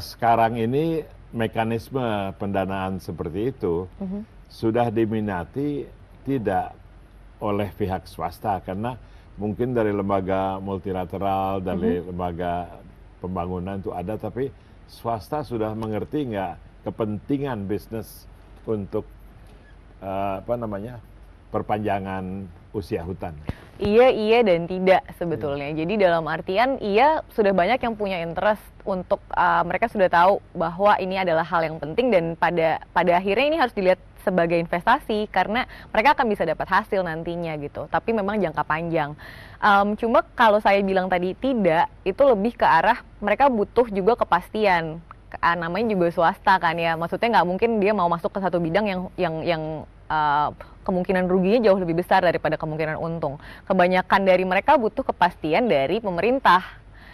sekarang ini mekanisme pendanaan seperti itu sudah diminati tidak oleh pihak swasta karena mungkin dari lembaga multilateral, dari lembaga pembangunan itu ada, tapi swasta sudah mengerti nggak kepentingan bisnis untuk perpanjangan usia hutan. Iya dan tidak sebetulnya. Jadi dalam artian iya sudah banyak yang punya interest untuk mereka sudah tahu bahwa ini adalah hal yang penting dan pada akhirnya ini harus dilihat sebagai investasi karena mereka akan bisa dapat hasil nantinya gitu. Tapi memang jangka panjang. Cuma kalau saya bilang tadi tidak, itu lebih ke arah mereka butuh juga kepastian. Namanya juga swasta kan ya. Maksudnya nggak mungkin dia mau masuk ke satu bidang yang kemungkinan ruginya jauh lebih besar daripada kemungkinan untung. Kebanyakan dari mereka butuh kepastian dari pemerintah.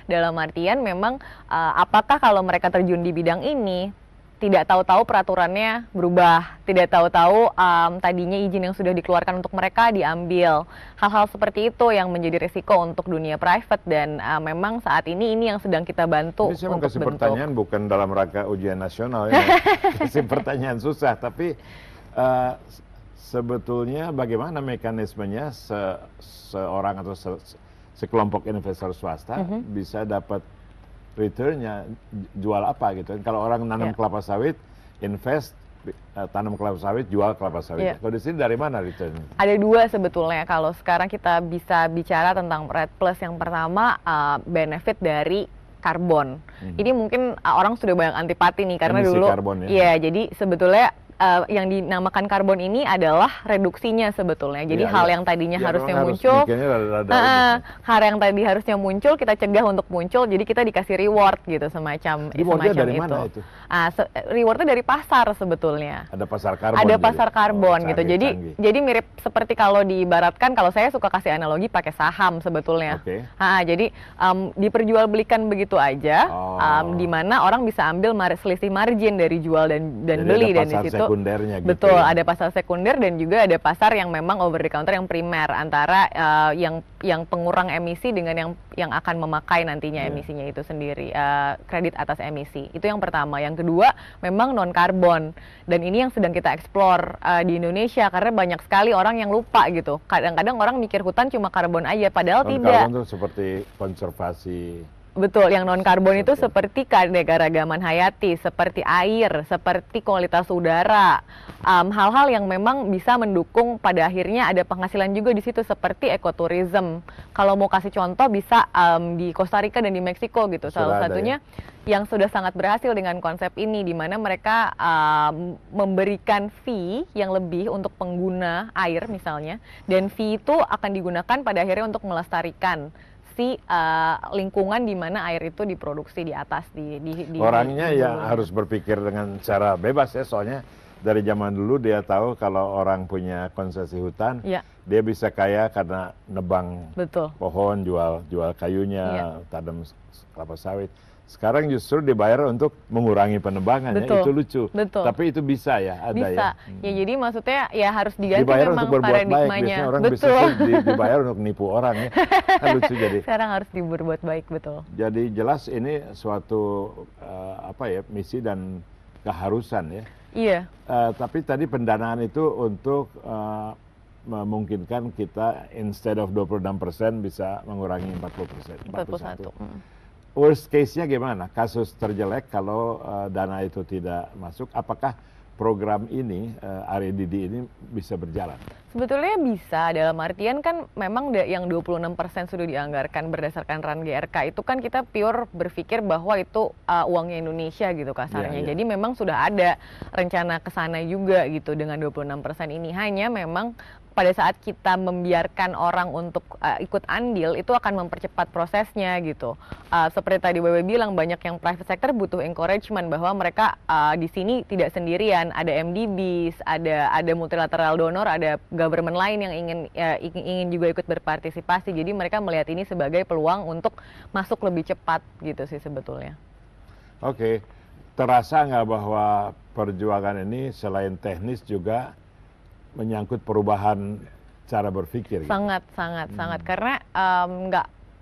Dalam artian memang apakah kalau mereka terjun di bidang ini tidak tahu-tahu peraturannya berubah, tidak tahu-tahu tadinya izin yang sudah dikeluarkan untuk mereka diambil. Hal-hal seperti itu yang menjadi risiko untuk dunia private dan memang saat ini yang sedang kita bantu ini saya untuk kasih bentuk. Pertanyaan bukan dalam rangka ujian nasional ya, kasih pertanyaan susah, tapi sebetulnya bagaimana mekanismenya seorang atau sekelompok investor swasta bisa dapat returnnya, jual apa gitu. Kalau orang nanam kelapa sawit, invest, tanam kelapa sawit, jual kelapa sawit. Kalau di sini dari mana returnnya? Ada dua sebetulnya. Kalau sekarang kita bisa bicara tentang Red Plus, yang pertama benefit dari karbon. Ini mungkin orang sudah banyak antipati nih karena emisi dulu, karbon, ya. Iya, jadi sebetulnya yang dinamakan karbon ini adalah reduksinya sebetulnya. Jadi hal yang tadinya harusnya muncul, hal yang tadi harusnya muncul kita cegah untuk muncul. Jadi kita dikasih reward gitu semacam dari itu. Mana itu? Rewardnya dari pasar sebetulnya. Ada pasar karbon. Ada pasar karbon gitu. Canggih. Jadi mirip seperti kalau diibaratkan, kalau saya suka kasih analogi pakai saham sebetulnya. Jadi diperjualbelikan begitu aja, di mana orang bisa ambil selisih margin dari jual dan beli, dan di situ sekundernya gitu. Betul, ada pasar sekunder dan juga ada pasar yang memang over the counter yang primer, antara yang pengurang emisi dengan yang akan memakai nantinya emisinya itu sendiri, kredit atas emisi. Itu yang pertama. Yang kedua, memang non karbon, dan ini yang sedang kita explore di Indonesia karena banyak sekali orang yang lupa gitu. Kadang-kadang orang mikir hutan cuma karbon aja, padahal tidak. Non karbon itu seperti konservasi. Betul, yang non-karbon itu seperti keanekaragaman hayati, seperti air, seperti kualitas udara, hal-hal yang memang bisa mendukung pada akhirnya ada penghasilan juga di situ, seperti ekoturism. Kalau mau kasih contoh bisa di Costa Rica dan di Meksiko gitu, salah satunya yang sudah sangat berhasil dengan konsep ini, di mana mereka memberikan fee yang lebih untuk pengguna air misalnya, dan fee itu akan digunakan pada akhirnya untuk melestarikan lingkungan di mana air itu diproduksi di atas di orangnya ya harus berpikir dengan cara bebas ya, soalnya dari zaman dulu dia tahu kalau orang punya konsesi hutan dia bisa kaya karena nebang pohon, jual kayunya, tanam kelapa sawit. Sekarang justru dibayar untuk mengurangi penebangannya. Itu lucu. Tapi itu bisa ya, ada bisa. Ya jadi maksudnya ya harus diganti dibayar memang untuk berbuat baik. Biasanya orang bisa dibayar untuk nipu orang ya. Lucu jadi. Sekarang harus berbuat baik, betul. Jadi jelas ini suatu misi dan keharusan ya. Iya. Tapi tadi pendanaan itu untuk memungkinkan kita instead of 26% bisa mengurangi 40%. 41. Worst case-nya gimana? Kasus terjelek kalau dana itu tidak masuk, apakah program ini, REDD ini bisa berjalan? Sebetulnya bisa, dalam artian kan memang yang 26% sudah dianggarkan berdasarkan RAN GRK itu kan kita pure berpikir bahwa itu uangnya Indonesia gitu kasarnya. Jadi memang sudah ada rencana ke sana juga gitu dengan 26% ini. Hanya memang pada saat kita membiarkan orang untuk ikut andil, itu akan mempercepat prosesnya gitu. Seperti tadi Wewe bilang, banyak yang private sector butuh encouragement bahwa mereka di sini tidak sendirian, ada MDBs, ada multilateral donor, ada government lain yang ingin juga ikut berpartisipasi. Jadi mereka melihat ini sebagai peluang untuk masuk lebih cepat gitu sih sebetulnya. Oke, terasa nggak bahwa perjuangan ini selain teknis juga menyangkut perubahan cara berpikir? Sangat. Karena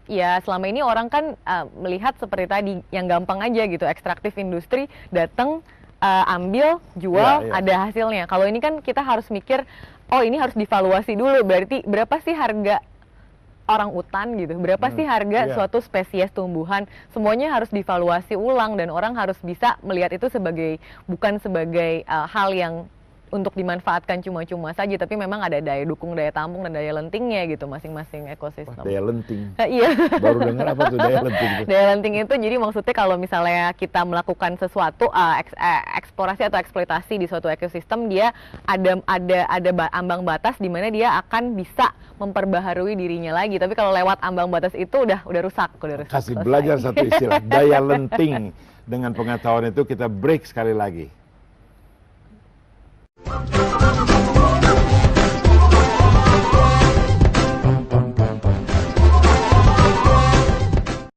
ya selama ini orang kan melihat seperti tadi yang gampang aja gitu, ekstraktif industri datang ambil, jual, ada hasilnya. Kalau ini kan kita harus mikir, oh ini harus divaluasi dulu, berarti berapa sih harga orang utan gitu, berapa sih harga suatu spesies tumbuhan, semuanya harus divaluasi ulang dan orang harus bisa melihat itu sebagai bukan sebagai hal yang untuk dimanfaatkan cuma-cuma saja, tapi memang ada daya dukung, daya tampung, dan daya lentingnya gitu masing-masing ekosistem. Daya lenting? Iya. Baru dengar apa tuh daya lenting? Daya lenting itu jadi maksudnya kalau misalnya kita melakukan sesuatu eksplorasi atau eksploitasi di suatu ekosistem, dia ada ambang batas di mana dia akan bisa memperbaharui dirinya lagi. Tapi kalau lewat ambang batas itu udah rusak. Kasih belajar satu istilah, daya lenting. Dengan pengetahuan itu kita break sekali lagi.